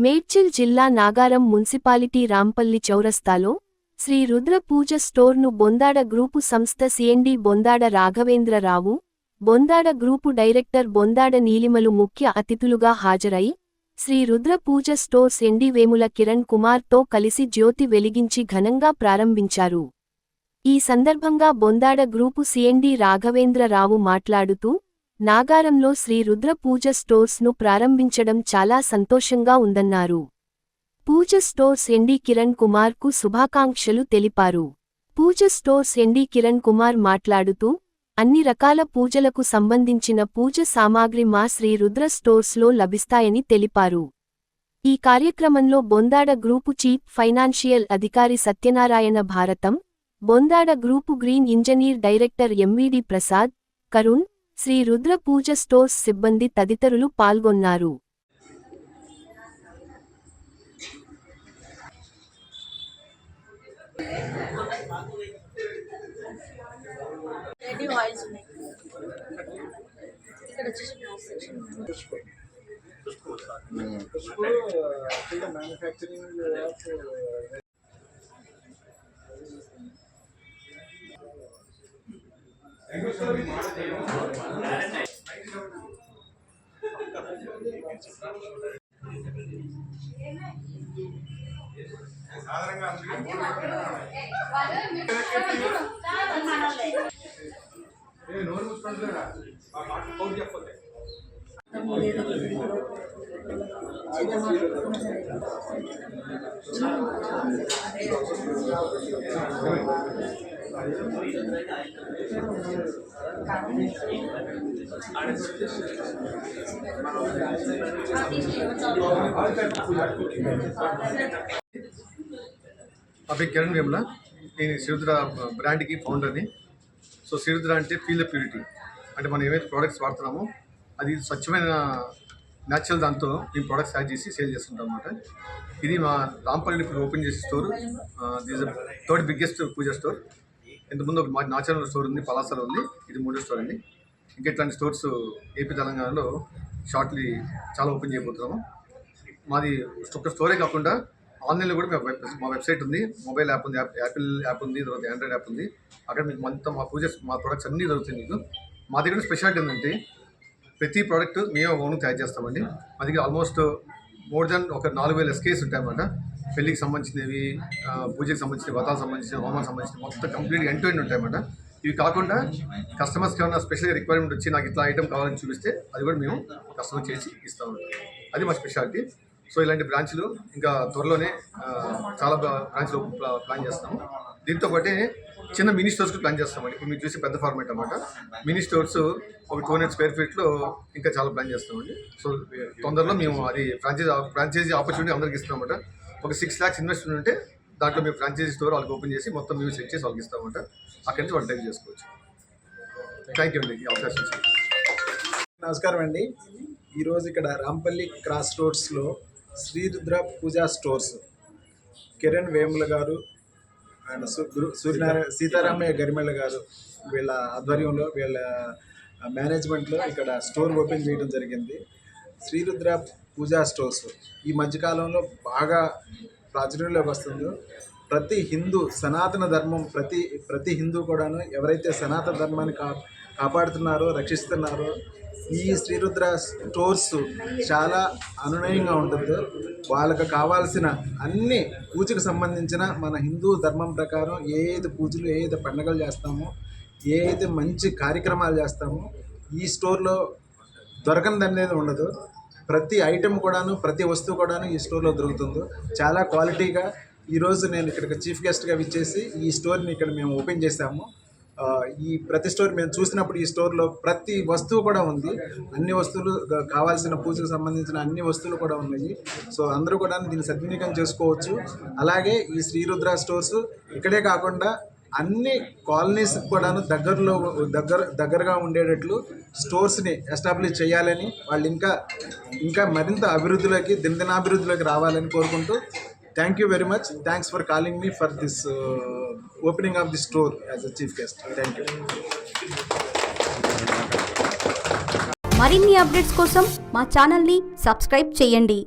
మేడ్చల్ జిల్లా నాగారం మున్సిపాలిటీ రాంపల్లి చౌరస్తాలో శ్రీ రుద్ర పూజ స్టోర్ను బొందాడ గ్రూపు సంస్థ CMD Bondada Raghavendrarao, Bondada group director Bondada నీలిమలు ముఖ్య అతిథులుగా హాజరై శ్రీ రుద్ర పూజ స్టోర్స్ ఎండి వేముల కిరణ్ కుమార్తో కలిసి జ్యోతి వెలిగించి ఘనంగా ప్రారంభించారు. ఈ సందర్భంగా బొందాడ గ్రూపు సిఎండి రాఘవేంద్రరావు మాట్లాడుతూ, నాగారంలో శ్రీ రుద్ర పూజ స్టోర్స్ను ప్రారంభించడం చాలా సంతోషంగా ఉందన్నారు. పూజ స్టోర్స్ ఎండి కిరణ్ కుమార్కు శుభాకాంక్షలు తెలిపారు. పూజ స్టోర్స్ ఎండి కిరణ్ కుమార్ మాట్లాడుతూ, అన్ని రకాల పూజలకు సంబంధించిన పూజ సామాగ్రి మా శ్రీ రుద్ర స్టోర్స్లో లభిస్తాయని తెలిపారు. ఈ కార్యక్రమంలో బొందాడ గ్రూపు చీఫ్ ఫైనాన్షియల్ అధికారి Satyanarayana Bharatam, Bondada group green engineer director MVD Prasad, Karun, Shri Rudra Puja stores సిబ్బంది తదితరులు పాల్గొన్నారు. అవి కిరణ్ వేముల, నేను శ్రీరుద్ర బ్రాండ్కి ఫౌండర్ని. సో శ్రీరుద్ర అంటే ఫీల్ ద ప్యూరిటీ, అంటే మనం ఏవైతే ప్రోడక్ట్స్ వాడుతున్నామో అది స్వచ్ఛమైన న్యాచురల్ దాంతో మేము ప్రోడక్ట్స్ యాడ్ చేసి సేల్ చేస్తుంటాం అన్నమాట. ఇది మా రాంపల్లి ఇప్పుడు ఓపెన్ చేసే store. This third biggest Puja store. ఇంతకుముందు ఒక నాచురల్ స్టోర్ ఉంది, పలాసలో ఉంది, ఇది మూడో స్టోర్ అండి. ఇంకా ఇట్లాంటి స్టోర్స్ ఏపీ తెలంగాణలో షార్ట్లీ చాలా ఓపెన్ చేయబోతున్నాము. మాది ఒక స్టోరే కాకుండా ఆన్లైన్లో కూడా మా వెబ్సైట్ ఉంది, మొబైల్ యాప్ ఉంది, యాపిల్ యాప్ ఉంది, తర్వాత ఆండ్రాయిడ్ యాప్ ఉంది. అక్కడ మీకు మొత్తం మా ప్రొడక్ట్స్ అన్నీ దొరుకుతాయి మీకు. మా దగ్గర స్పెషాలిటీ ఏంటంటే ప్రతి ప్రోడక్ట్ మేము ఓన్ తయారు చేస్తామండి. మా దగ్గర ఆల్మోస్ట్ మోర్ దెన్ ఒక 4000 SKUs ఉంటాయన్నమాట. పెళ్ళికి సంబంధించినవి, పూజకి సంబంధించిన, వ్రతాలకు సంబంధించిన, హోమాలకు సంబంధించిన మొత్తం కంప్లీట్గా ఎండ్ టు ఎండ్ ఉంటాయన్నమాట. ఇవి కాకుండా కస్టమర్స్కి ఏమైనా స్పెషల్గా రిక్వైర్మెంట్ వచ్చి నాకు ఇట్లా ఐటమ్ కావాలని చూపిస్తే అది కూడా మేము కస్టమర్ చేసి ఇస్తాము. అది మా స్పెషాలిటీ. సో ఇలాంటి బ్రాంచ్లు ఇంకా త్వరలోనే చాలా బ్రాంచ్లు ప్లాన్ చేస్తాము. దీంతో పాటే చిన్న మినీ స్టోర్స్కి ప్లాన్ చేస్తామండి. ఇప్పుడు మీరు చూసి పెద్ద ఫార్మేట్ అన్నమాట. మినీ స్టోర్స్ ఒక 200 square feetలో ఇంకా చాలా ప్లాన్ చేస్తామండి. సో తొందరలో మేము అది ఫ్రాంచైజీ ఆపర్చునిటీ అందరికి ఇస్తామన్నమాట. ఒక 6 lakhs ఇన్వెస్ట్మెంట్ ఉంటే దాంట్లో మేము ఫ్రాంచైజీ స్టోర్ వాళ్ళకి ఓపెన్ చేసి మొత్తం మేము సెట్ చేసి వాళ్ళకి ఇస్తామన్నమాట. అక్కడి నుంచి వాళ్ళు టైప్ చేసుకోవచ్చు. థ్యాంక్ యూ అండి ఈ అవకాశం ఇచ్చింది. నమస్కారం అండి. ఈరోజు ఇక్కడ రాంపల్లి క్రాస్ రోడ్స్లో శ్రీరుద్ర పూజా స్టోర్స్ కిరణ్ వేముల గారు అండ్ సీతారామయ్య గరిమెళ్ళ గారు వీళ్ళ ఆధ్వర్యంలో, వీళ్ళ మేనేజ్మెంట్లో ఇక్కడ స్టోర్ ఓపెన్ చేయడం జరిగింది. శ్రీరుద్ర పూజా స్టోర్స్ ఈ మధ్యకాలంలో బాగా ప్రాచుర్యంలోకి వస్తుందో, ప్రతి హిందూ సనాతన ధర్మం ప్రతి హిందూ కూడాను ఎవరైతే సనాతన ధర్మాన్ని కాపాడుతున్నారో, రక్షిస్తున్నారో ఈ శ్రీరుద్ర స్టోర్స్ చాలా అనునయంగా ఉంటుందో, వాళ్ళకు కావాల్సిన అన్ని పూజకు సంబంధించిన మన హిందూ ధర్మం ప్రకారం ఏ పూజలు, ఏ పండుగలు చేస్తామో, ఏ మంచి కార్యక్రమాలు చేస్తామో ఈ స్టోర్లో దొరకనిదనేది ఉండదు. ప్రతి ఐటెం కూడాను, ప్రతి వస్తువు కూడాను ఈ స్టోర్లో దొరుకుతుందో చాలా క్వాలిటీగా. ఈరోజు నేను ఇక్కడికి చీఫ్ గెస్ట్గా విచ్చేసి ఈ స్టోర్ని ఇక్కడ మేము ఓపెన్ చేశాము. ఈ ప్రతి స్టోర్ మేము చూసినప్పుడు ఈ స్టోర్లో ప్రతి వస్తువు కూడా ఉంది. అన్ని వస్తువులు, కావాల్సిన పూజకు సంబంధించిన అన్ని వస్తువులు కూడా ఉన్నాయి. సో అందరూ కూడా దీన్ని సద్వినియోగం చేసుకోవచ్చు. అలాగే ఈ శ్రీరుద్ర స్టోర్స్ ఇక్కడే కాకుండా అన్ని కాలనీస్ కూడాను దగ్గరగా ఉండేటట్లు స్టోర్స్ని ఎస్టాబ్లిష్ చేయాలని, వాళ్ళు ఇంకా మరింత అభివృద్ధిలోకి, దినదినాభివృద్ధిలోకి రావాలని కోరుకుంటూ, thank you very much. Thanks for calling me for this opening of the store as a chief guest. Thank you. మరిన్ని అప్డేట్స్ కోసం మా ఛానల్ని సబ్స్క్రైబ్ చేయండి.